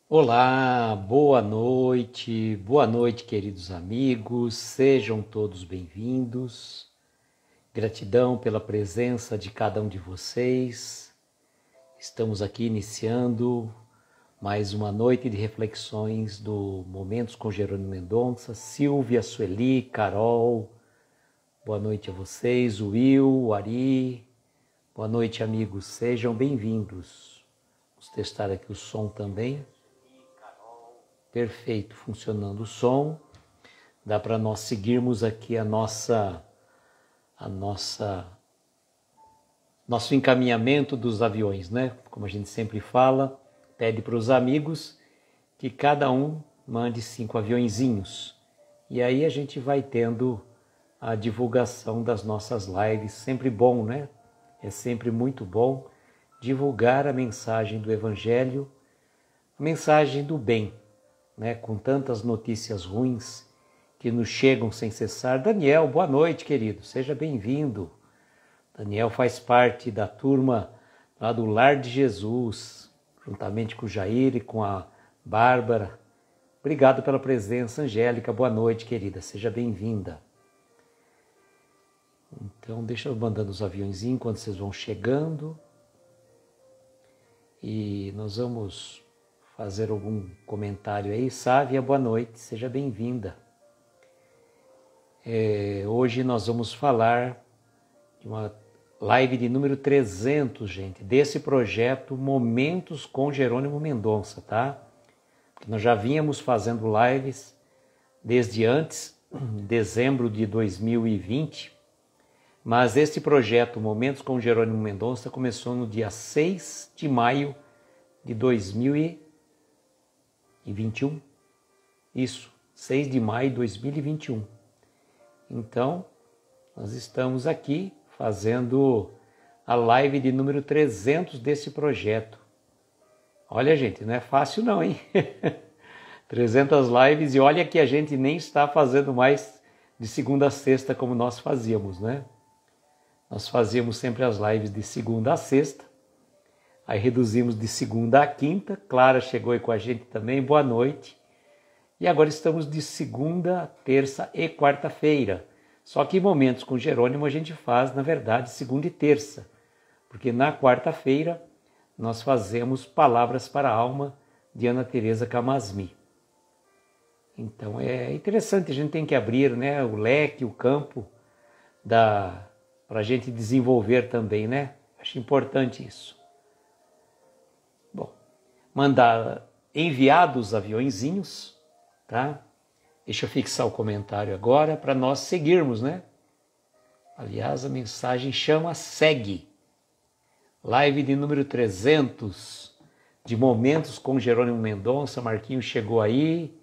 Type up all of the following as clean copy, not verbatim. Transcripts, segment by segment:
Olá, boa noite, queridos amigos, sejam todos bem-vindos. Gratidão pela presença de cada um de vocês. Estamos aqui iniciando mais uma noite de reflexões do Momentos com Jerônimo Mendonça. Silvia, Sueli, Carol, boa noite a vocês, Will, Ari, boa noite, amigos, sejam bem-vindos. Vamos testar aqui o som também. Perfeito, funcionando o som. Dá para nós seguirmos aqui nosso encaminhamento dos aviões, né? Como a gente sempre fala, pede para os amigos que cada um mande 5 aviõezinhos. E aí a gente vai tendo a divulgação das nossas lives. Sempre bom, né? É sempre muito bom divulgar a mensagem do Evangelho, a mensagem do bem, né, com tantas notícias ruins que nos chegam sem cessar. Daniel, boa noite, querido, seja bem-vindo. Daniel faz parte da turma lá do Lar de Jesus, juntamente com o Jair e com a Bárbara. Obrigado pela presença, Angélica, boa noite, querida, seja bem-vinda. Então, deixa eu mandando os aviõezinhos quando vocês vão chegando. E nós vamos fazer algum comentário aí. Sávia, boa noite, seja bem-vinda. Hoje nós vamos falar de uma live de número 300, gente, desse projeto Momentos com Jerônimo Mendonça, tá? Porque nós já vínhamos fazendo lives desde antes, dezembro de 2020, mas este projeto Momentos com Jerônimo Mendonça começou no dia 6 de maio de 2021. Isso, 6 de maio de 2021. Então, nós estamos aqui fazendo a live de número 300 desse projeto. Olha, gente, não é fácil não, hein? 300 lives e olha que a gente nem está fazendo mais de segunda a sexta como nós fazíamos, né? Nós fazíamos sempre as lives de segunda a sexta. Aí reduzimos de segunda a quinta. Clara chegou aí com a gente também, boa noite. E agora estamos de segunda, terça e quarta-feira. Só que Momentos com Jerônimo a gente faz, na verdade, segunda e terça. Porque na quarta-feira nós fazemos Palavras para a Alma de Ana Teresa Camasmi. Então é interessante, a gente tem que abrir, né, o leque, o campo para a gente desenvolver também, né? Acho importante isso. Mandar enviados aviõezinhos, tá? Deixa eu fixar o comentário agora para nós seguirmos, né? Aliás, a mensagem chama Segue. Live de número 300 de Momentos com Jerônimo Mendonça. Marquinho chegou aí.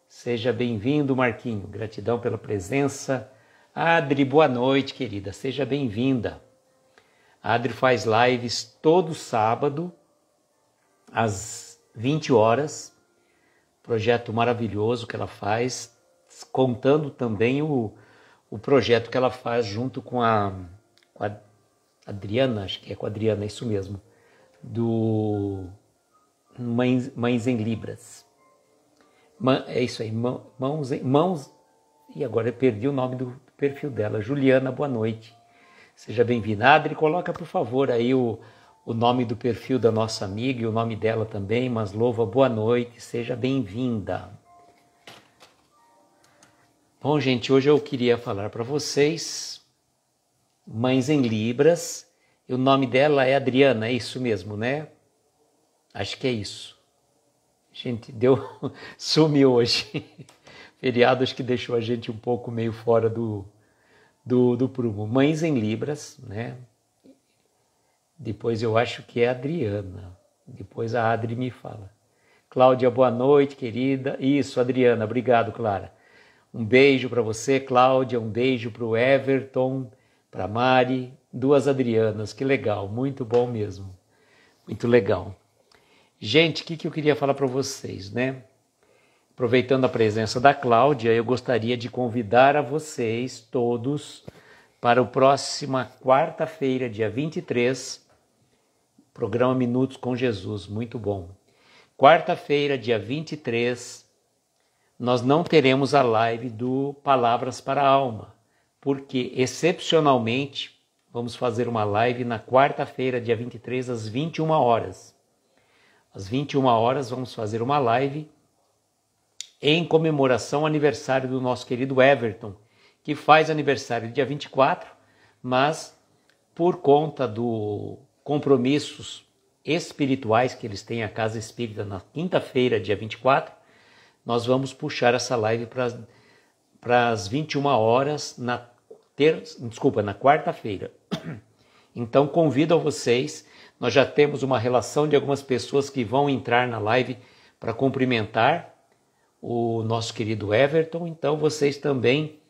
Seja bem-vindo, Marquinho. Gratidão pela presença. Adri, boa noite, querida. Seja bem-vinda. A Adri faz lives todo sábado, às 20 horas, projeto maravilhoso que ela faz, contando também o projeto que ela faz junto com a Adriana, acho que é com a Adriana, é isso mesmo, do Mães em Libras. É isso aí, mãos, e agora eu perdi o nome do perfil dela. Juliana, boa noite, seja bem-vinda. Adri, coloca por favor aí o nome do perfil da nossa amiga e o nome dela também. Maslova, boa noite, seja bem-vinda. Bom, gente, hoje eu queria falar para vocês Mães em Libras. E o nome dela é Adriana, é isso mesmo, né? Acho que é isso. Gente, sumiu hoje. Feriado acho que deixou a gente um pouco meio fora do prumo. Mães em Libras, né? Depois eu acho que é Adriana. Depois a Adri me fala. Cláudia, boa noite, querida. Isso, Adriana. Obrigado, Clara. Um beijo para você, Cláudia. Um beijo para o Everton, para a Mari. 2 Adrianas. Que legal. Muito bom mesmo. Muito legal. Gente, o que eu queria falar para vocês, né? Aproveitando a presença da Cláudia, eu gostaria de convidar a vocês todos para a próxima quarta-feira, dia 23, programa Minutos com Jesus, muito bom. Quarta-feira, dia 23, nós não teremos a live do Palavras para a Alma, porque excepcionalmente vamos fazer uma live na quarta-feira, dia 23, às 21 horas. Às 21 horas vamos fazer uma live em comemoração ao aniversário do nosso querido Everton, que faz aniversário dia 24, mas por conta dos compromissos espirituais que eles têm à Casa Espírita na quinta-feira, dia 24, nós vamos puxar essa live para as 21 horas na quarta-feira. Então convido a vocês, nós já temos uma relação de algumas pessoas que vão entrar na live para cumprimentar o nosso querido Everton, então vocês também,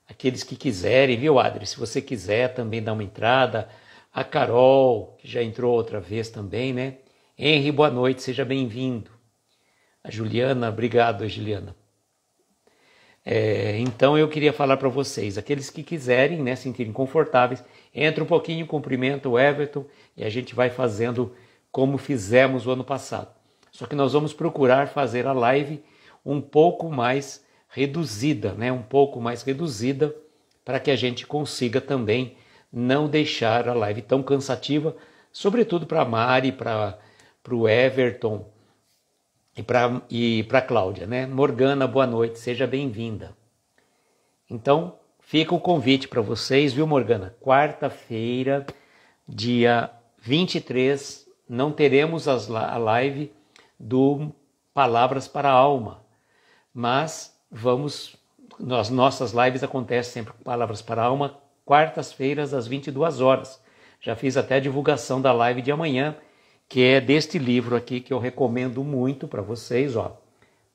aqueles que quiserem, viu, Adri? Se você quiser também dar uma entrada, a Carol, que já entrou outra vez também, né? Henry, boa noite, seja bem-vindo. A Juliana, obrigado, Juliana. Então eu queria falar para vocês, aqueles que quiserem, né, sentirem confortáveis, entra um pouquinho, cumprimenta o Everton e a gente vai fazendo como fizemos o ano passado. Só que nós vamos procurar fazer a live um pouco mais reduzida, né? Um pouco mais reduzida para que a gente consiga também não deixar a live tão cansativa, sobretudo para a Mari, para o Everton e para a Cláudia, né? Morgana, boa noite, seja bem-vinda. Então, fica o convite para vocês, viu, Morgana? Quarta-feira, dia 23, não teremos a live do Palavras para a Alma, mas as nossas lives acontecem sempre com Palavras para a Alma, quartas-feiras às 22 horas. Já fiz até a divulgação da live de amanhã, que é deste livro aqui que eu recomendo muito para vocês, ó.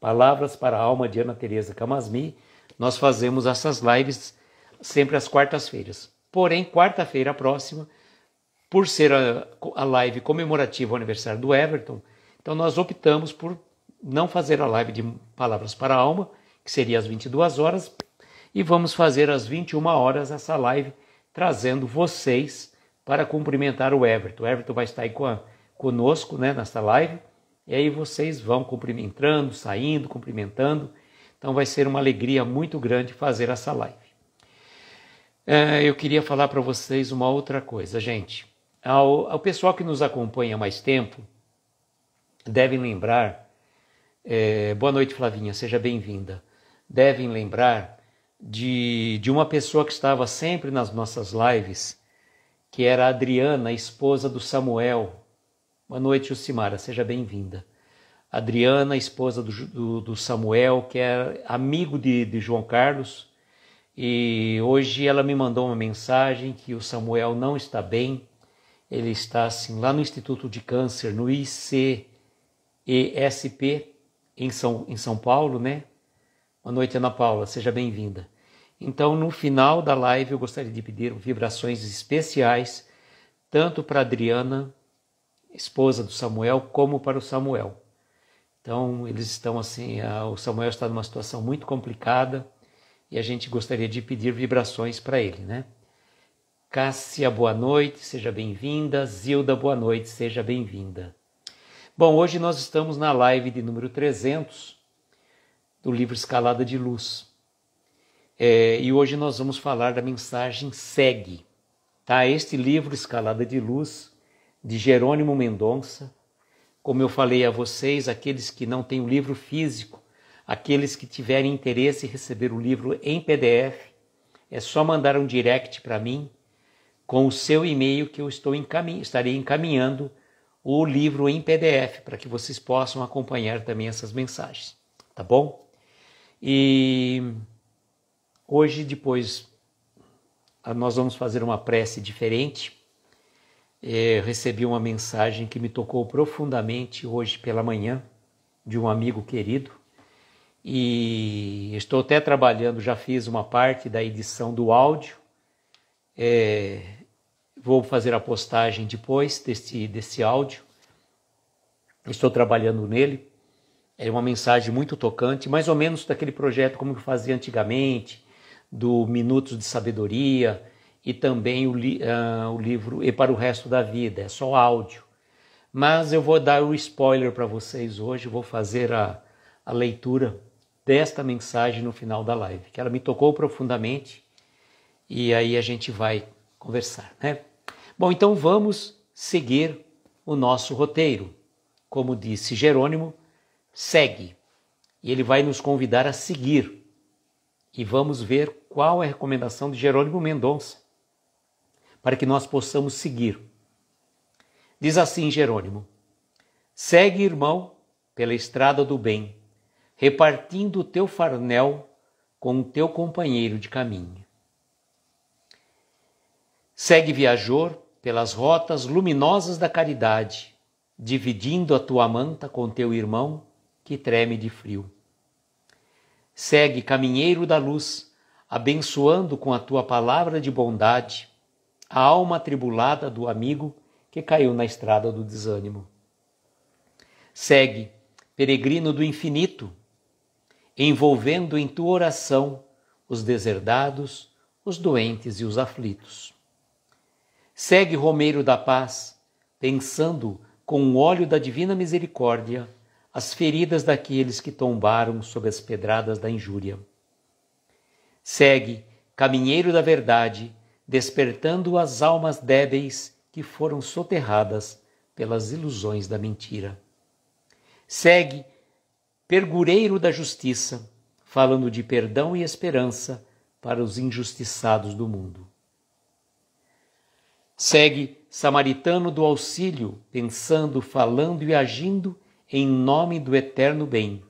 Palavras para a Alma, de Ana Teresa Camasmi. Nós fazemos essas lives sempre às quartas-feiras. Porém, quarta-feira próxima, por ser a live comemorativa ao aniversário do Everton, então nós optamos por não fazer a live de Palavras para a Alma, que seria às 22 horas, e vamos fazer às 21 horas essa live, trazendo vocês para cumprimentar o Everton. O Everton vai estar aí conosco, né, nessa live, e aí vocês vão cumprimentando, saindo, cumprimentando. Então vai ser uma alegria muito grande fazer essa live. Eu queria falar para vocês uma outra coisa, gente. Ao pessoal que nos acompanha há mais tempo, devem lembrar... boa noite, Flavinha, seja bem-vinda. Devem lembrar de uma pessoa que estava sempre nas nossas lives, que era a Adriana, esposa do Samuel. Boa noite, Jucimara, seja bem-vinda. Adriana, esposa do Samuel, que é amigo de João Carlos, e hoje ela me mandou uma mensagem que o Samuel não está bem, ele está assim, lá no Instituto de Câncer, no ICESP, em São Paulo, né? Boa noite, Ana Paula, seja bem-vinda. Então, no final da live, eu gostaria de pedir vibrações especiais, tanto para a Adriana, esposa do Samuel, como para o Samuel. Então, eles estão assim, o Samuel está numa situação muito complicada e a gente gostaria de pedir vibrações para ele, né? Cássia, boa noite, seja bem-vinda. Zilda, boa noite, seja bem-vinda. Bom, hoje nós estamos na live de número 300 do livro Escalada de Luz. E hoje nós vamos falar da mensagem Segue. Tá? Este livro, Escalada de Luz, de Jerônimo Mendonça. Como eu falei a vocês, aqueles que não têm o livro físico, aqueles que tiverem interesse em receber o livro em PDF, é só mandar um direct para mim com o seu e-mail que eu estarei encaminhando o livro em PDF para que vocês possam acompanhar também essas mensagens, tá bom? E hoje, depois, nós vamos fazer uma prece diferente. Eu recebi uma mensagem que me tocou profundamente hoje pela manhã, de um amigo querido, e estou até trabalhando, já fiz uma parte da edição do áudio, vou fazer a postagem depois desse áudio, estou trabalhando nele. É uma mensagem muito tocante, mais ou menos daquele projeto como eu fazia antigamente, do Minutos de Sabedoria, e também o livro E para o Resto da Vida, é só áudio. mas eu vou dar o spoiler para vocês hoje, vou fazer a leitura desta mensagem no final da live, que ela me tocou profundamente e aí a gente vai conversar, né? Bom, então vamos seguir o nosso roteiro. Como disse Jerônimo, segue. E ele vai nos convidar a seguir. E vamos ver qual é a recomendação de Jerônimo Mendonça para que nós possamos seguir. Diz assim Jerônimo: segue, irmão, pela estrada do bem, repartindo o teu farnel com o teu companheiro de caminho. Segue, viajor, pelas rotas luminosas da caridade, dividindo a tua manta com teu irmão que treme de frio. Segue, caminheiro da luz, abençoando com a tua palavra de bondade a alma atribulada do amigo que caiu na estrada do desânimo. Segue, peregrino do infinito, envolvendo em tua oração os deserdados, os doentes e os aflitos. Segue, romeiro da paz, pensando com o óleo da divina misericórdia as feridas daqueles que tombaram sob as pedradas da injúria. Segue, caminheiro da verdade, despertando as almas débeis que foram soterradas pelas ilusões da mentira. Segue, pergureiro da justiça, falando de perdão e esperança para os injustiçados do mundo. Segue, samaritano do auxílio, pensando, falando e agindo em nome do eterno bem,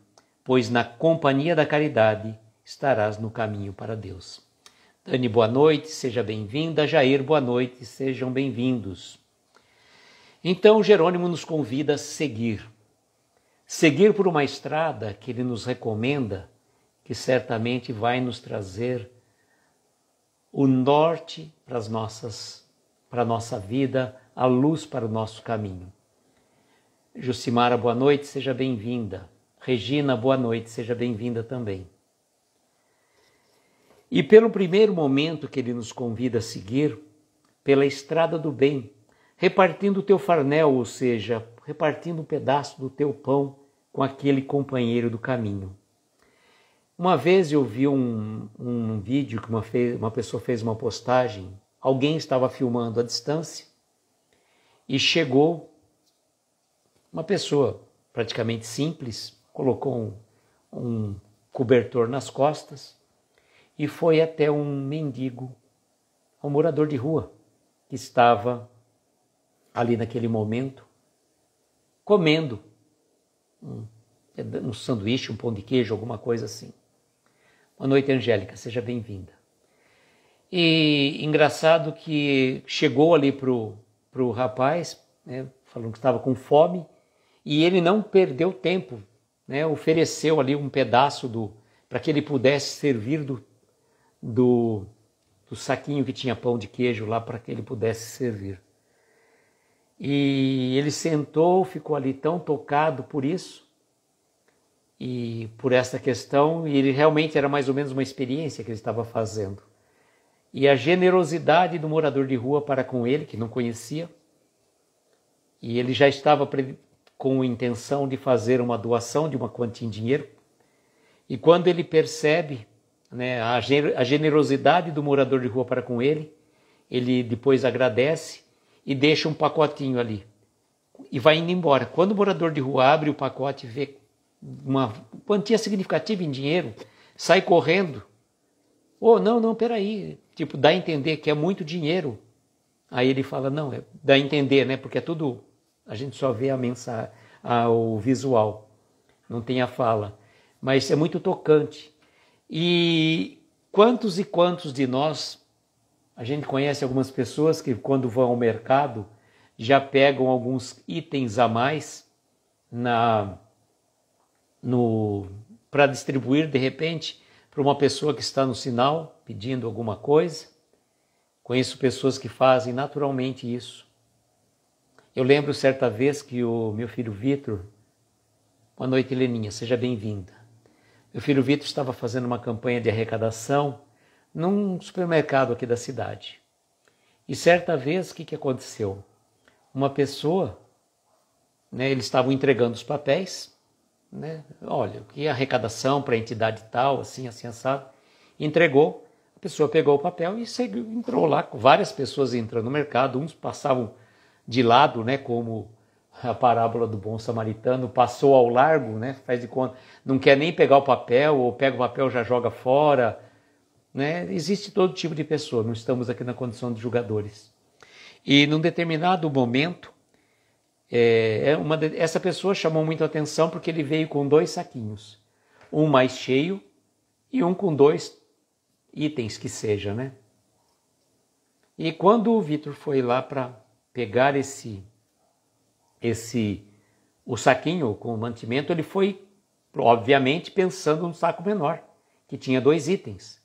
pois na companhia da caridade estarás no caminho para Deus. Dani, boa noite, seja bem-vinda. Jair, boa noite, sejam bem-vindos. Então, Jerônimo nos convida a seguir. Seguir por uma estrada que ele nos recomenda, que certamente vai nos trazer o norte para a nossa vida, a luz para o nosso caminho. Jucimara, boa noite, seja bem-vinda. Regina, boa noite, seja bem-vinda também. E pelo primeiro momento que ele nos convida a seguir, pela estrada do bem, repartindo o teu farnel, ou seja, repartindo um pedaço do teu pão com aquele companheiro do caminho. Uma vez eu vi um vídeo que uma pessoa fez uma postagem, alguém estava filmando à distância e chegou uma pessoa praticamente simples, colocou um cobertor nas costas e foi até um mendigo, um morador de rua, que estava ali naquele momento comendo um sanduíche, um pão de queijo, alguma coisa assim. Boa noite, Angélica, seja bem-vinda. E engraçado que chegou ali pro rapaz, né, falando que estava com fome, e ele não perdeu tempo, né, ofereceu ali um pedaço para que ele pudesse servir do saquinho que tinha pão de queijo lá, para que ele pudesse servir. E ele sentou, ficou ali tão tocado por isso, e por essa questão, e ele realmente era mais ou menos uma experiência que ele estava fazendo. E a generosidade do morador de rua para com ele, que não conhecia, e ele já estava com a intenção de fazer uma doação de uma quantia em dinheiro, e quando ele percebe, né, a generosidade do morador de rua para com ele depois agradece e deixa um pacotinho ali, e vai indo embora. Quando o morador de rua abre o pacote e vê uma quantia significativa em dinheiro, sai correndo. Oh, não, peraí. Tipo, dá a entender que é muito dinheiro. Aí ele fala, não, dá a entender, né? Porque é tudo, a gente só vê a mensagem, o visual, não tem a fala. Mas é muito tocante. E quantos de nós, a gente conhece algumas pessoas que quando vão ao mercado já pegam alguns itens a mais para distribuir de repente para uma pessoa que está no sinal pedindo alguma coisa. Conheço pessoas que fazem naturalmente isso. Eu lembro certa vez que o meu filho Vitor, boa noite, Heleninha, seja bem-vinda. Meu filho Vitor estava fazendo uma campanha de arrecadação num supermercado aqui da cidade. E certa vez, o que aconteceu? Uma pessoa né, eles estavam entregando os papéis, né, olha, que arrecadação para a entidade tal, assim, assim, assado, entregou, a pessoa pegou o papel e seguiu, entrou lá, várias pessoas entrando no mercado, uns passavam de lado, né, como a parábola do bom samaritano, passou ao largo, né, faz de conta, não quer nem pegar o papel, ou pega o papel já joga fora, né, existe todo tipo de pessoa, não estamos aqui na condição de julgadores. E num determinado momento, essa pessoa chamou muito a atenção porque ele veio com 2 saquinhos, um mais cheio e um com 2 itens que seja, né? E quando o Vitor foi lá para pegar o saquinho com o mantimento, ele foi, obviamente, pensando no saco menor, que tinha 2 itens.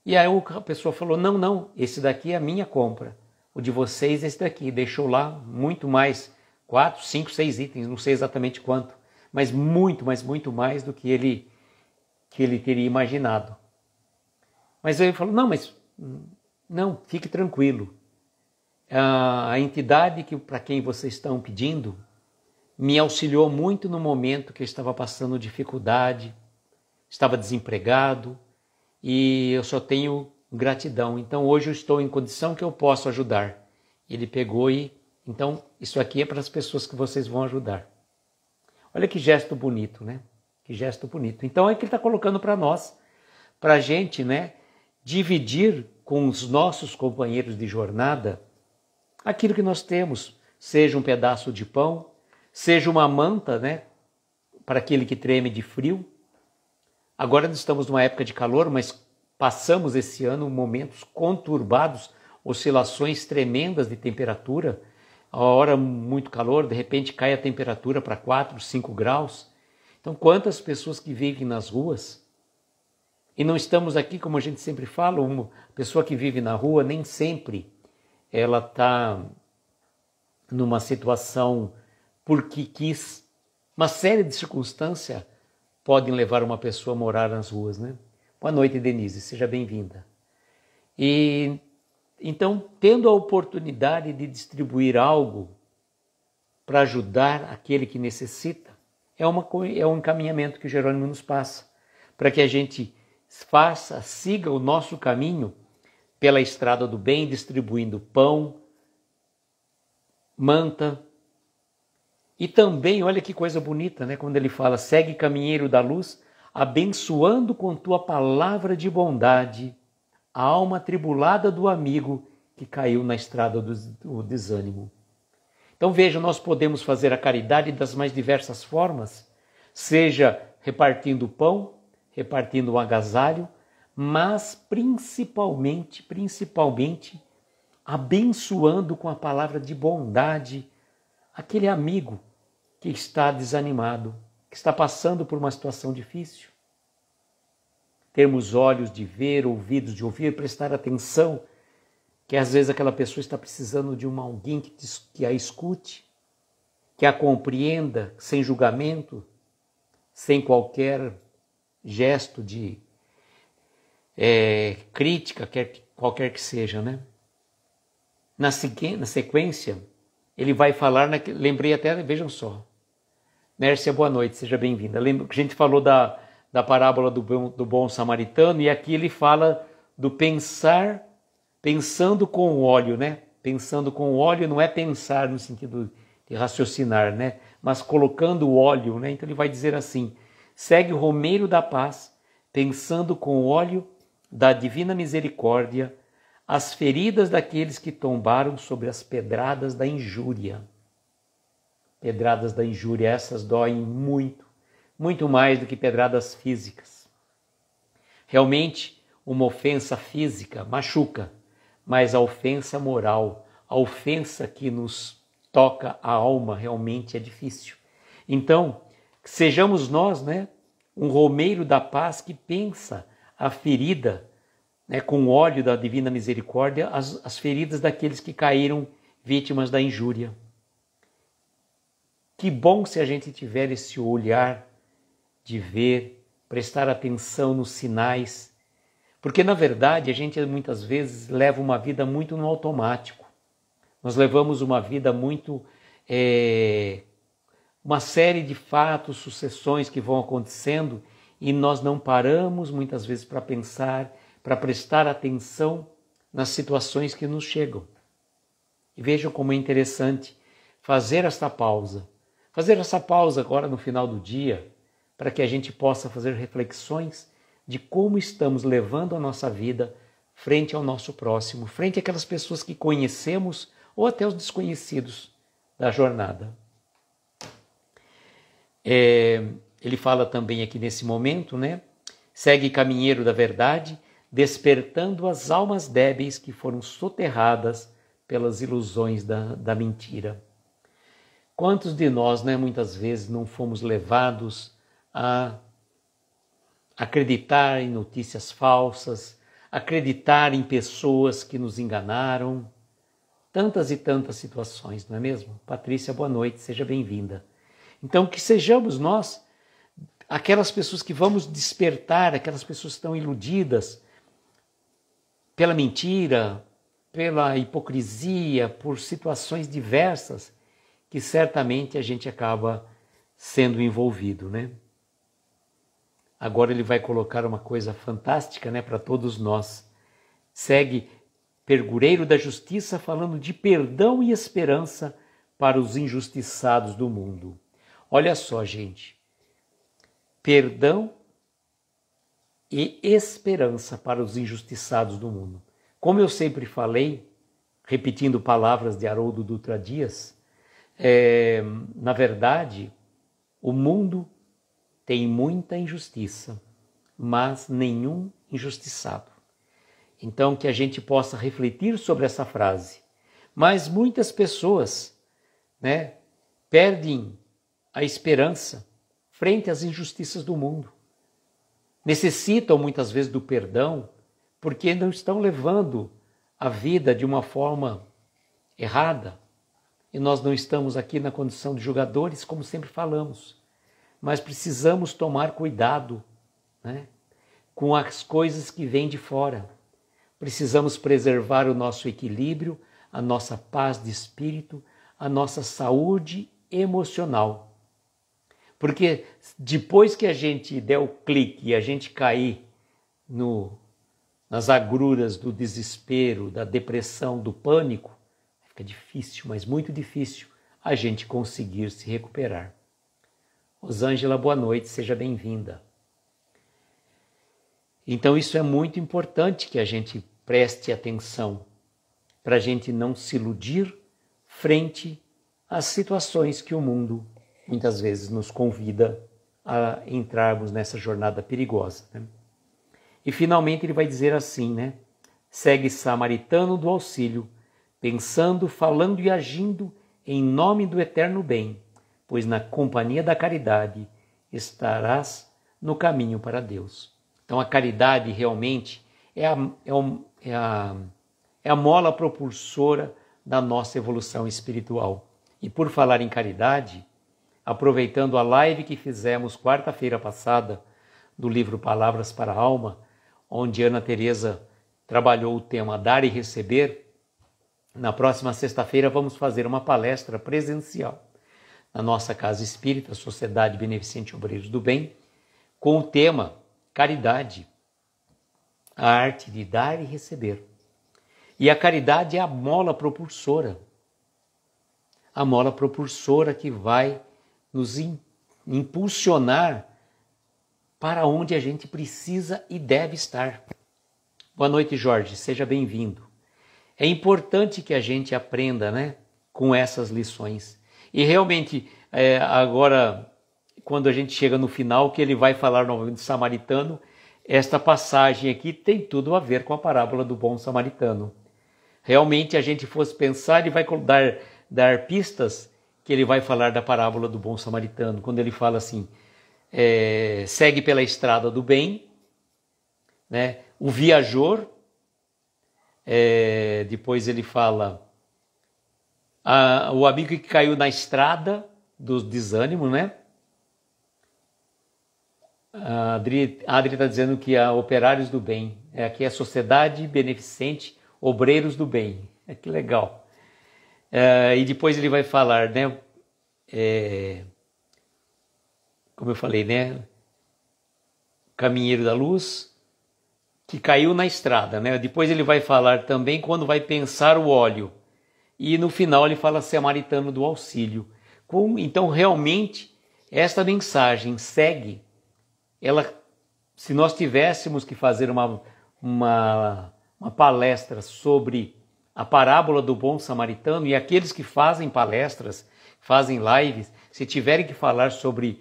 E aí a pessoa falou, não, esse daqui é a minha compra, o de vocês é esse daqui. Deixou lá muito mais, 4, 5, 6 itens, não sei exatamente quanto, mas muito mais do que ele teria imaginado. Mas ele falou, não, fique tranquilo. A entidade para quem vocês estão pedindo me auxiliou muito no momento que eu estava passando dificuldade, estava desempregado e eu só tenho gratidão. Então hoje eu estou em condição que eu posso ajudar. Ele pegou então isso aqui é para as pessoas que vocês vão ajudar. Olha que gesto bonito, né? Que gesto bonito. Então é que ele está colocando para nós, para a gente, né, dividir com os nossos companheiros de jornada aquilo que nós temos, seja um pedaço de pão, seja uma manta, né, para aquele que treme de frio. Agora nós estamos numa época de calor, mas passamos esse ano momentos conturbados, oscilações tremendas de temperatura. A hora muito calor, de repente cai a temperatura para 4, 5 graus. Então quantas pessoas que vivem nas ruas, e não estamos aqui, como a gente sempre fala, uma pessoa que vive na rua nem sempre ela está numa situação porque quis. Uma série de circunstâncias podem levar uma pessoa a morar nas ruas, né? Boa noite, Denise, seja bem-vinda. E então, tendo a oportunidade de distribuir algo para ajudar aquele que necessita, é um encaminhamento que Jerônimo nos passa, para que a gente siga o nosso caminho pela estrada do bem, distribuindo pão, manta. E também, olha que coisa bonita, né? Quando ele fala, segue caminheiro da luz, abençoando com tua palavra de bondade a alma atribulada do amigo que caiu na estrada do desânimo. Então veja, nós podemos fazer a caridade das mais diversas formas, seja repartindo pão, repartindo um agasalho, mas principalmente, abençoando com a palavra de bondade aquele amigo que está desanimado, que está passando por uma situação difícil. Termos olhos de ver, ouvidos de ouvir, prestar atenção, que às vezes aquela pessoa está precisando de alguém que a escute, que a compreenda, sem julgamento, sem qualquer gesto de crítica, qualquer que seja, né? Na sequência, ele vai falar, lembrei até, vejam só, Nércia, boa noite, seja bem-vinda. Lembra que a gente falou da parábola do bom samaritano, e aqui ele fala do pensando com o óleo, né? Pensando com o óleo não é pensar no sentido de raciocinar, né? Mas colocando o óleo, né? Então ele vai dizer assim, segue o romeiro da paz, pensando com o óleo da divina misericórdia, as feridas daqueles que tombaram sobre as pedradas da injúria. Pedradas da injúria, essas doem muito, muito mais do que pedradas físicas. Realmente, uma ofensa física machuca, mas a ofensa moral, a ofensa que nos toca a alma, realmente é difícil. Então, sejamos nós, né, um romeiro da paz que pensa a ferida, né, com o óleo da divina misericórdia, as feridas daqueles que caíram vítimas da injúria. Que bom se a gente tiver esse olhar de ver, prestar atenção nos sinais, porque na verdade a gente muitas vezes leva uma vida muito no automático. Nós levamos uma vida muito uma série de fatos, sucessões que vão acontecendo e nós não paramos muitas vezes para pensar, para prestar atenção nas situações que nos chegam. E vejam como é interessante fazer essa pausa. Fazer essa pausa agora no final do dia, para que a gente possa fazer reflexões de como estamos levando a nossa vida frente ao nosso próximo, frente àquelas pessoas que conhecemos ou até os desconhecidos da jornada. Ele fala também aqui nesse momento, né? Segue caminheiro da verdade, despertando as almas débeis que foram soterradas pelas ilusões da mentira. Quantos de nós, né, muitas vezes não fomos levados a acreditar em notícias falsas, acreditar em pessoas que nos enganaram? Tantas e tantas situações, não é mesmo? Patrícia, boa noite, seja bem-vinda. Então, que sejamos nós aquelas pessoas que vamos despertar, aquelas pessoas que estão iludidas pela mentira, pela hipocrisia, por situações diversas, que certamente a gente acaba sendo envolvido, né? Agora ele vai colocar uma coisa fantástica, né, para todos nós. Segue Pergureiro da Justiça falando de perdão e esperança para os injustiçados do mundo. Olha só, gente. Perdão e esperança para os injustiçados do mundo. Como eu sempre falei, repetindo palavras de Haroldo Dutra Dias, na verdade, o mundo tem muita injustiça, mas nenhum injustiçado. Então, que a gente possa refletir sobre essa frase. Mas muitas pessoas, né, perdem a esperança frente às injustiças do mundo. Necessitam muitas vezes do perdão porque não estão levando a vida de uma forma errada. E nós não estamos aqui na condição de julgadores, como sempre falamos. Mas precisamos tomar cuidado, né, com as coisas que vêm de fora. Precisamos preservar o nosso equilíbrio, a nossa paz de espírito, a nossa saúde emocional. Porque depois que a gente der o clique e a gente cair nas agruras do desespero, da depressão, do pânico, fica difícil, mas muito difícil, a gente conseguir se recuperar. Rosângela, boa noite, seja bem-vinda. Então isso é muito importante que a gente preste atenção, para a gente não se iludir frente às situações que o mundo muitas vezes nos convida a entrarmos nessa jornada perigosa, né? E finalmente ele vai dizer assim, né? Segue samaritano do auxílio, pensando, falando e agindo em nome do eterno bem, pois na companhia da caridade estarás no caminho para Deus. Então a caridade realmente é a mola propulsora da nossa evolução espiritual. E por falar em caridade, aproveitando a live que fizemos quarta-feira passada do livro Palavras para a Alma, onde Ana Teresa trabalhou o tema Dar e Receber, na próxima sexta-feira vamos fazer uma palestra presencial na nossa Casa Espírita, Sociedade Beneficente Obreiros do Bem, com o tema Caridade, a arte de dar e receber. E a caridade é a mola propulsora que vai nos impulsionar para onde a gente precisa e deve estar. Boa noite, Jorge, seja bem-vindo. É importante que a gente aprenda, né, com essas lições. E realmente, agora, quando a gente chega no final, que ele vai falar novamente do samaritano, esta passagem aqui tem tudo a ver com a parábola do bom samaritano. Realmente, a gente fosse pensar, ele vai dar pistas que ele vai falar da parábola do bom samaritano, quando ele fala assim, segue pela estrada do bem, né? O viajor, depois ele fala o amigo que caiu na estrada do desânimo, né? A Adri está dizendo que há operários do bem, aqui é a Sociedade Beneficente Obreiros do Bem, que legal. E depois ele vai falar, né? como eu falei, né? Caminheiro da luz, que caiu na estrada, né? Depois ele vai falar também quando vai pensar o óleo. E no final ele fala samaritano do auxílio. Então, realmente, esta mensagem segue. Ela, se nós tivéssemos que fazer uma palestra sobre a parábola do bom samaritano, e aqueles que fazem palestras, fazem lives, se tiverem que falar sobre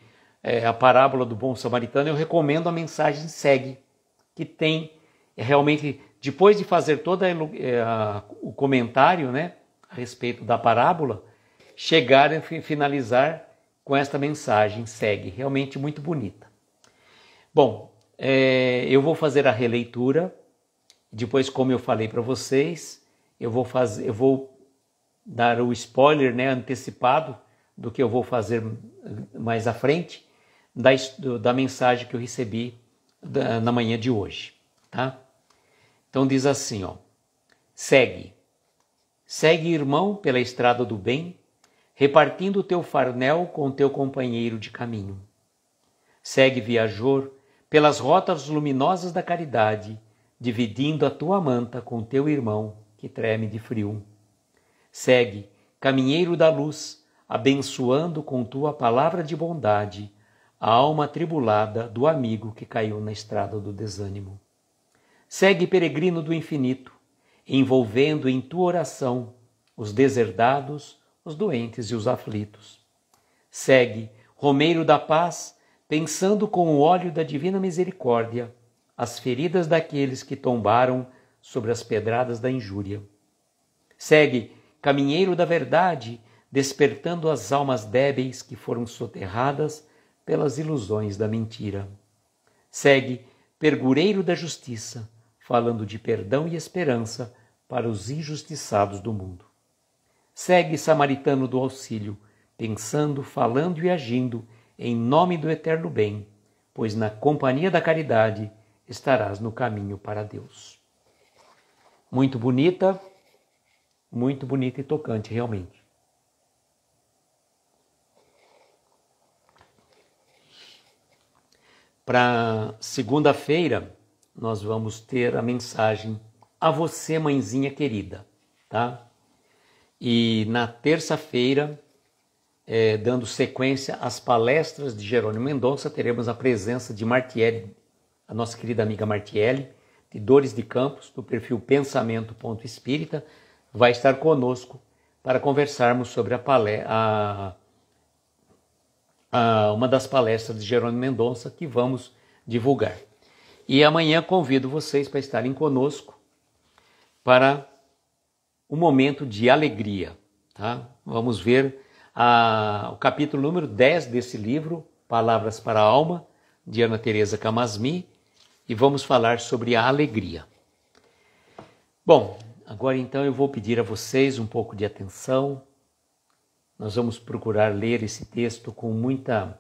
a parábola do bom samaritano, eu recomendo a mensagem segue, que tem realmente, depois de fazer todo o comentário, né, a respeito da parábola, chegar e finalizar com esta mensagem segue, realmente muito bonita. Bom, eu vou fazer a releitura, depois, como eu falei para vocês, eu vou dar o spoiler, né, antecipado do que eu vou fazer mais à frente, da mensagem que eu recebi na manhã de hoje, tá? Então diz assim, ó: segue, irmão, pela estrada do bem, repartindo o teu farnel com o teu companheiro de caminho. Segue, viajor, pelas rotas luminosas da caridade, dividindo a tua manta com teu irmão que treme de frio. Segue, caminheiro da luz, abençoando com tua palavra de bondade a alma atribulada do amigo que caiu na estrada do desânimo. Segue, peregrino do infinito, envolvendo em tua oração os deserdados, os doentes e os aflitos. Segue, romeiro da paz, pensando com o óleo da divina misericórdia as feridas daqueles que tombaram sobre as pedradas da injúria. Segue, caminheiro da verdade, despertando as almas débeis que foram soterradas pelas ilusões da mentira. Segue, pergureiro da justiça, falando de perdão e esperança para os injustiçados do mundo. Segue, samaritano do auxílio, pensando, falando e agindo em nome do eterno bem, pois na companhia da caridade estarás no caminho para Deus. Muito bonita e tocante, realmente. Para segunda-feira, nós vamos ter a mensagem a você, mãezinha querida, tá? E na terça-feira, dando sequência às palestras de Jerônimo Mendonça, teremos a presença de Martiele, a nossa querida amiga Martiele, de Dores de Campos, do perfil Pensamento.espírita, vai estar conosco para conversarmos sobre uma das palestras de Jerônimo Mendonça que vamos divulgar. E amanhã convido vocês para estarem conosco para um momento de alegria, tá? Vamos ver o capítulo número 10 desse livro, Palavras para a Alma, de Ana Teresa Camasmi, e vamos falar sobre a alegria. Bom, agora então eu vou pedir a vocês um pouco de atenção. Nós vamos procurar ler esse texto com muita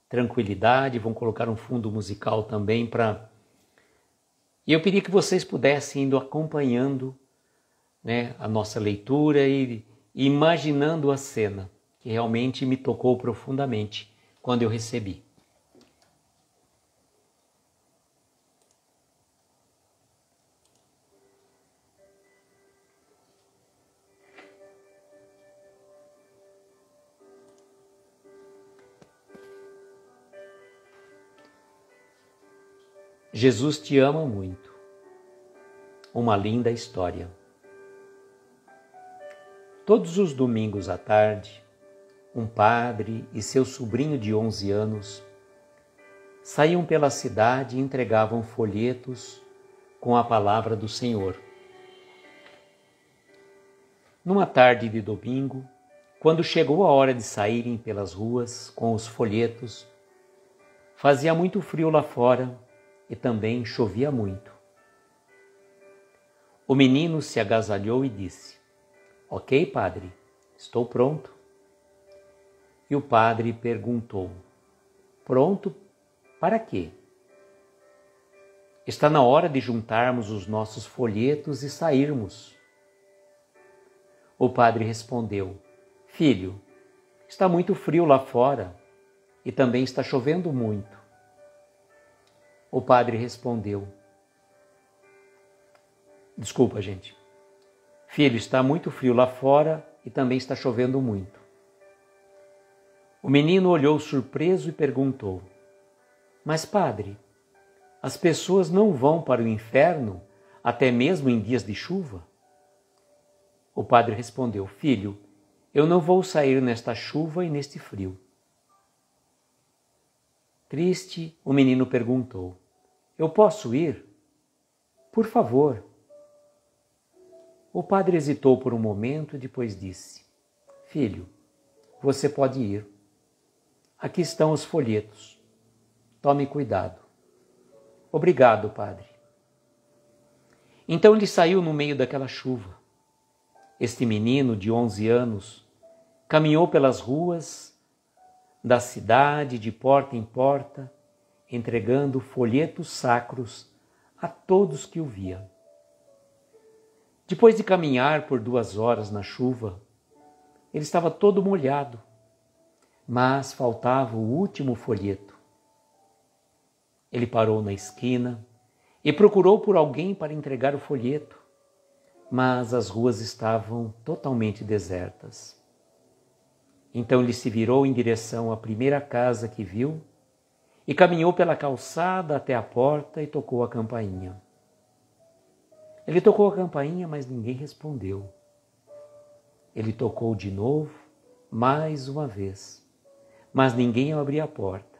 tranquilidade, vamos colocar um fundo musical também E eu pedi que vocês pudessem indo acompanhando, né, a nossa leitura e imaginando a cena, que realmente me tocou profundamente quando eu recebi. Jesus te ama muito. Uma linda história. Todos os domingos à tarde, um padre e seu sobrinho de 11 anos saíam pela cidade e entregavam folhetos com a palavra do Senhor. Numa tarde de domingo, quando chegou a hora de saírem pelas ruas com os folhetos, fazia muito frio lá fora e também chovia muito. O menino se agasalhou e disse: "Ok, padre, estou pronto." E o padre perguntou: "Pronto para quê?" "Está na hora de juntarmos os nossos folhetos e sairmos." O padre respondeu: "Filho, está muito frio lá fora. e também está chovendo muito. O padre respondeu: Desculpa, gente. Filho, está muito frio lá fora e também está chovendo muito. O menino olhou surpreso e perguntou: Mas, padre, as pessoas não vão para o inferno até mesmo em dias de chuva? O padre respondeu: Filho, eu não vou sair nesta chuva e neste frio. Triste, o menino perguntou: Eu posso ir? Por favor. O padre hesitou por um momento e depois disse: Filho, você pode ir. Aqui estão os folhetos. Tome cuidado. Obrigado, padre. Então ele saiu no meio daquela chuva. Este menino de 11 anos caminhou pelas ruas da cidade de porta em porta, entregando folhetos sacros a todos que o viam. Depois de caminhar por 2 horas na chuva, ele estava todo molhado, mas faltava o último folheto. Ele parou na esquina e procurou por alguém para entregar o folheto, mas as ruas estavam totalmente desertas. Então ele se virou em direção à primeira casa que viu e caminhou pela calçada até a porta e tocou a campainha. Ele tocou a campainha, mas ninguém respondeu. Ele tocou de novo, mais uma vez, mas ninguém abriu a porta.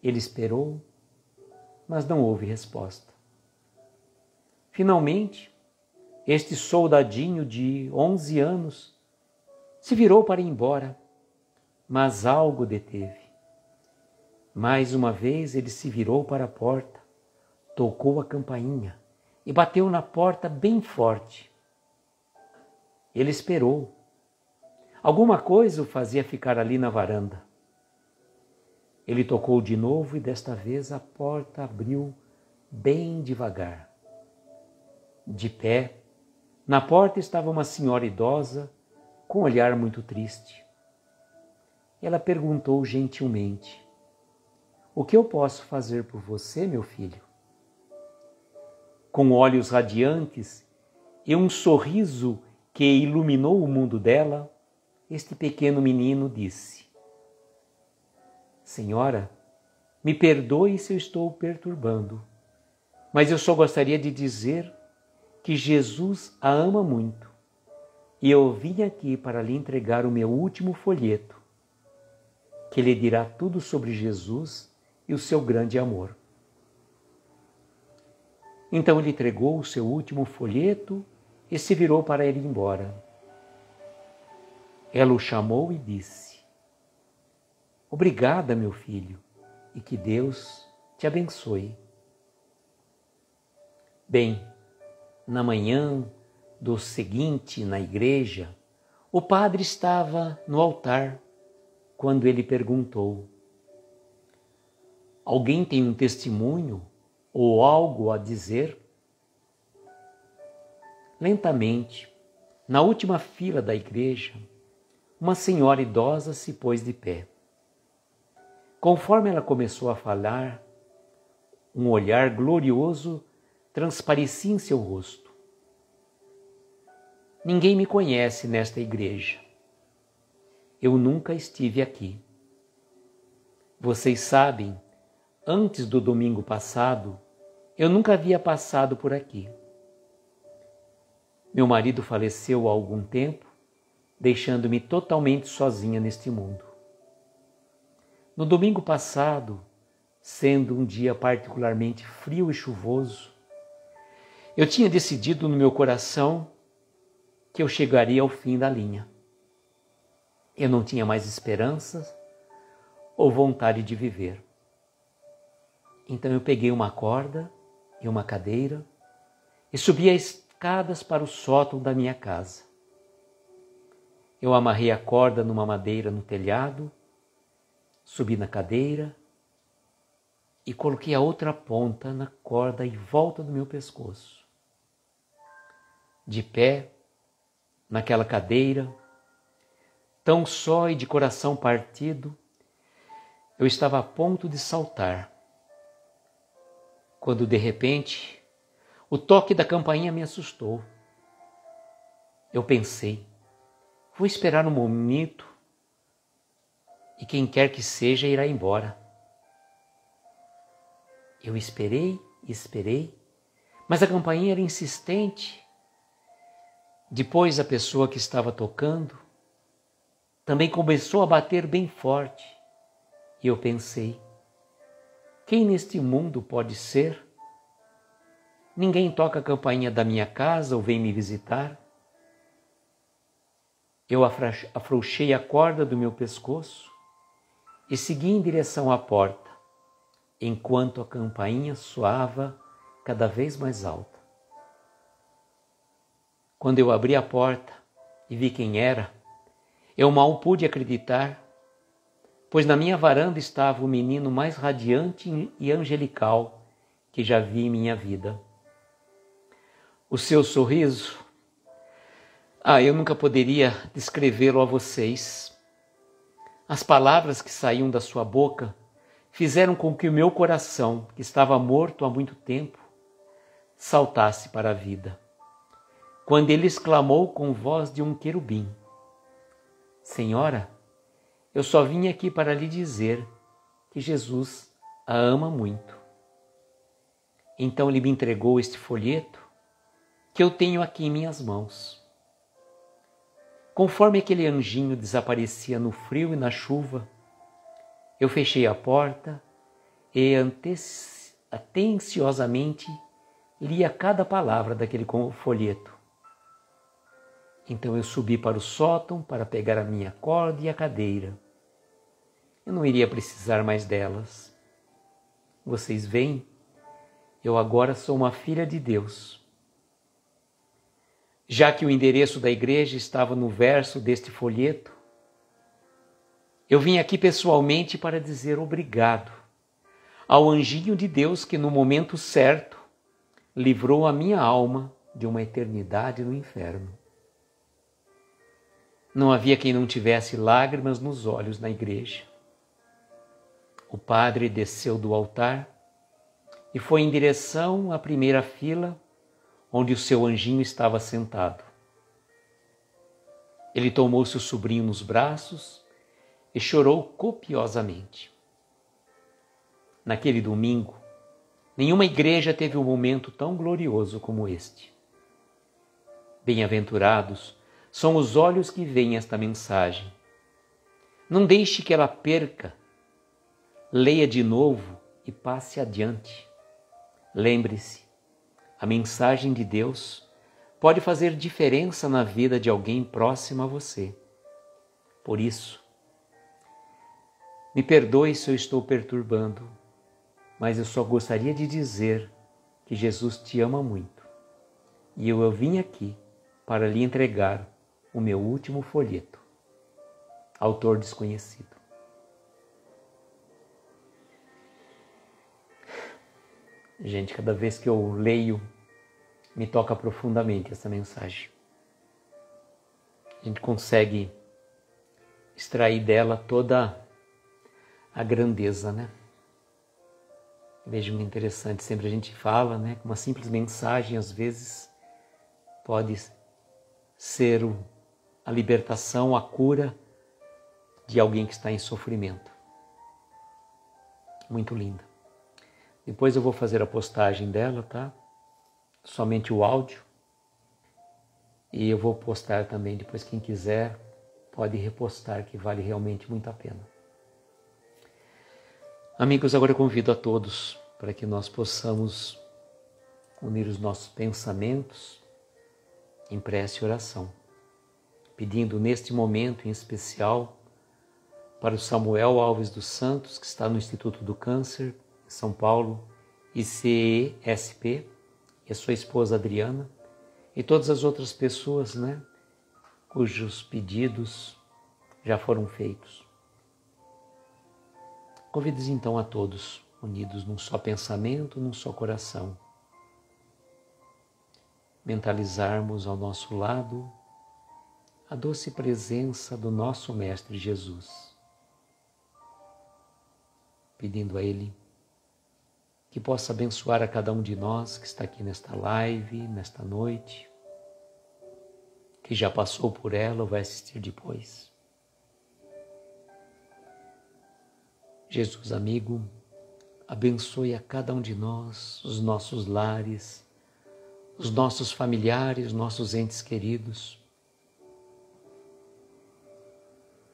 Ele esperou, mas não houve resposta. Finalmente, este soldadinho de 11 anos se virou para ir embora, mas algo deteve. Mais uma vez ele se virou para a porta, tocou a campainha e bateu na porta bem forte. Ele esperou. Alguma coisa o fazia ficar ali na varanda. Ele tocou de novo e desta vez a porta abriu bem devagar. De pé, na porta estava uma senhora idosa com um olhar muito triste. Ela perguntou gentilmente: O que eu posso fazer por você, meu filho? Com olhos radiantes e um sorriso que iluminou o mundo dela, este pequeno menino disse: Senhora, me perdoe se eu estou perturbando, mas eu só gostaria de dizer que Jesus a ama muito e eu vim aqui para lhe entregar o meu último folheto, que lhe dirá tudo sobre Jesus e o seu grande amor. Então ele entregou o seu último folheto e se virou para ir embora. Ela o chamou e disse: Obrigada, meu filho, e que Deus te abençoe. Bem, na manhã do seguinte, na igreja, o padre estava no altar quando ele perguntou: Alguém tem um testemunho ou algo a dizer? Lentamente, na última fila da igreja, uma senhora idosa se pôs de pé. Conforme ela começou a falar, um olhar glorioso transparecia em seu rosto. Ninguém me conhece nesta igreja. Eu nunca estive aqui. Vocês sabem, antes do domingo passado, eu nunca havia passado por aqui. Meu marido faleceu há algum tempo, deixando-me totalmente sozinha neste mundo. No domingo passado, sendo um dia particularmente frio e chuvoso, eu tinha decidido no meu coração que eu chegaria ao fim da linha. Eu não tinha mais esperanças ou vontade de viver. Então eu peguei uma corda e uma cadeira e subi as escadas para o sótão da minha casa. Eu amarrei a corda numa madeira no telhado, subi na cadeira e coloquei a outra ponta na corda em volta do meu pescoço. De pé, naquela cadeira, tão só e de coração partido, Eu estava a ponto de saltar, quando de repente o toque da campainha me assustou. Eu pensei, vou esperar um momento e quem quer que seja irá embora. Eu esperei e esperei, mas a campainha era insistente. Depois a pessoa que estava tocando também começou a bater bem forte. E eu pensei, quem neste mundo pode ser? Ninguém toca a campainha da minha casa ou vem me visitar. Eu afrouxei a corda do meu pescoço e segui em direção à porta, enquanto a campainha soava cada vez mais alta. Quando eu abri a porta e vi quem era, eu mal pude acreditar, pois na minha varanda estava o menino mais radiante e angelical que já vi em minha vida. O seu sorriso, eu nunca poderia descrevê-lo a vocês. As palavras que saíam da sua boca fizeram com que o meu coração, que estava morto há muito tempo, saltasse para a vida. Quando ele exclamou com voz de um querubim, Senhora, eu só vim aqui para lhe dizer que Jesus a ama muito. Então ele me entregou este folheto que eu tenho aqui em minhas mãos. Conforme aquele anjinho desaparecia no frio e na chuva, eu fechei a porta e atenciosamente lia cada palavra daquele folheto. Então eu subi para o sótão para pegar a minha corda e a cadeira. Eu não iria precisar mais delas. Vocês veem, eu agora sou uma filha de Deus. Já que o endereço da igreja estava no verso deste folheto, eu vim aqui pessoalmente para dizer obrigado ao anjinho de Deus que no momento certo livrou a minha alma de uma eternidade no inferno. Não havia quem não tivesse lágrimas nos olhos na igreja. O padre desceu do altar e foi em direção à primeira fila, onde o seu anjinho estava sentado. Ele tomou seu sobrinho nos braços e chorou copiosamente. Naquele domingo, nenhuma igreja teve um momento tão glorioso como este. Bem-aventurados são os olhos que veem esta mensagem. Não deixe que ela perca. Leia de novo e passe adiante. Lembre-se, a mensagem de Deus pode fazer diferença na vida de alguém próximo a você. Por isso, me perdoe se eu estou perturbando, mas eu só gostaria de dizer que Jesus te ama muito. E eu vim aqui para lhe entregar o meu último folheto. Autor desconhecido. Gente, cada vez que eu leio, me toca profundamente essa mensagem. A gente consegue extrair dela toda a grandeza, né? Vejo muito interessante, sempre a gente fala, né? Que uma simples mensagem, às vezes, pode ser a libertação, a cura de alguém que está em sofrimento. Muito linda. Depois eu vou fazer a postagem dela, tá? Somente o áudio. E eu vou postar também, depois quem quiser pode repostar, que vale realmente muito a pena. Amigos, agora eu convido a todos para que nós possamos unir os nossos pensamentos em prece e oração, pedindo neste momento em especial para o Samuel Alves dos Santos, que está no Instituto do Câncer, em São Paulo, ICESP, e a sua esposa Adriana, e todas as outras pessoas, né, cujos pedidos já foram feitos. Convido então a todos, unidos num só pensamento, num só coração, mentalizarmos ao nosso lado a doce presença do nosso Mestre Jesus. pedindo a Ele que possa abençoar a cada um de nós que está aqui nesta live, nesta noite, que já passou por ela ou vai assistir depois. Jesus amigo, abençoe a cada um de nós, os nossos lares, os nossos familiares, nossos entes queridos,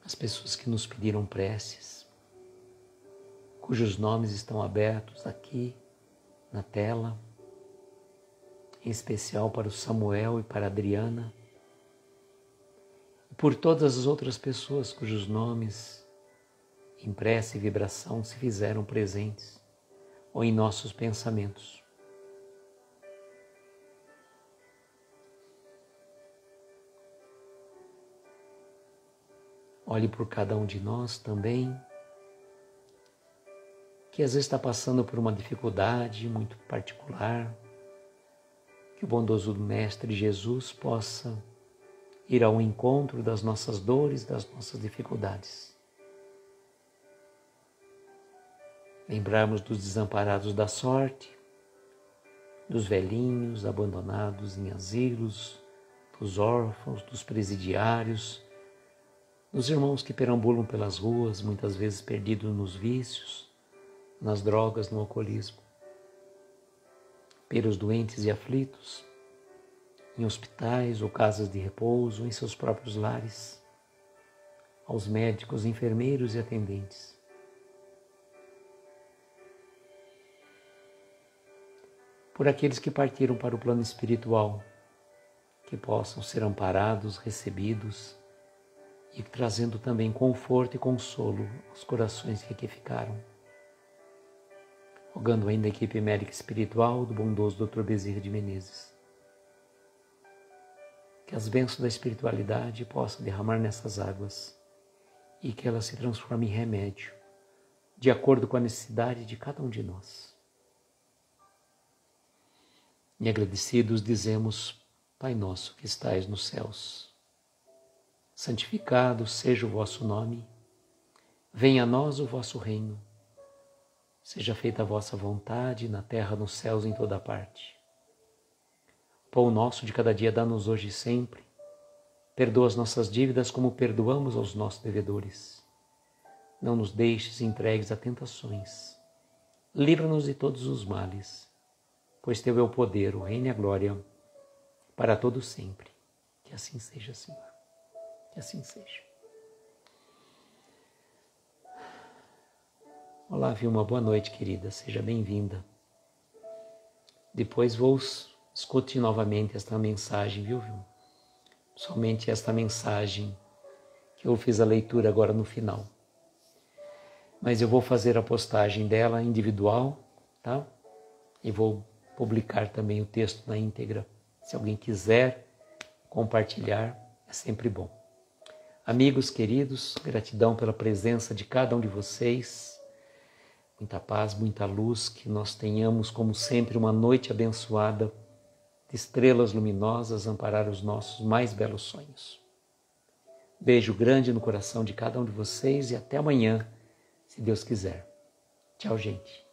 as pessoas que nos pediram preces, cujos nomes estão abertos aqui na tela, em especial para o Samuel e para a Adriana, e por todas as outras pessoas cujos nomes em prece e vibração se fizeram presentes ou em nossos pensamentos. Olhe por cada um de nós também, que às vezes está passando por uma dificuldade muito particular, que o bondoso Mestre Jesus possa ir ao encontro das nossas dores, das nossas dificuldades. Lembrarmos dos desamparados da sorte, dos velhinhos abandonados em asilos, dos órfãos, dos presidiários, dos irmãos que perambulam pelas ruas, muitas vezes perdidos nos vícios, nas drogas, no alcoolismo. Pelos doentes e aflitos, em hospitais ou casas de repouso, em seus próprios lares, aos médicos, enfermeiros e atendentes. Por aqueles que partiram para o plano espiritual, que possam ser amparados, recebidos e trazendo também conforto e consolo aos corações que aqui ficaram. Rogando ainda a equipe médica espiritual do bondoso Dr. Bezerra de Menezes. Que as bênçãos da espiritualidade possam derramar nessas águas e que elas se transformem em remédio, de acordo com a necessidade de cada um de nós. E agradecidos dizemos: Pai nosso que estais nos céus, santificado seja o vosso nome, venha a nós o vosso reino, seja feita a vossa vontade na terra, nos céus, em toda parte. O pão nosso de cada dia dá-nos hoje e sempre, perdoa as nossas dívidas como perdoamos aos nossos devedores. Não nos deixes entregues a tentações, livra-nos de todos os males, pois teu é o poder, o reino e a glória, para todo sempre. Que assim seja, Senhor. Que assim seja. Olá, Vilma, boa noite, querida. Seja bem-vinda. Depois escute novamente esta mensagem, viu, Vilma? Somente esta mensagem que eu fiz a leitura agora no final. Mas eu vou fazer a postagem dela individual, tá? E vou publicar também o texto na íntegra. Se alguém quiser compartilhar, é sempre bom. Amigos queridos, gratidão pela presença de cada um de vocês. Muita paz, muita luz, que nós tenhamos, como sempre, uma noite abençoada de estrelas luminosas amparar os nossos mais belos sonhos. Beijo grande no coração de cada um de vocês e até amanhã, se Deus quiser. Tchau, gente.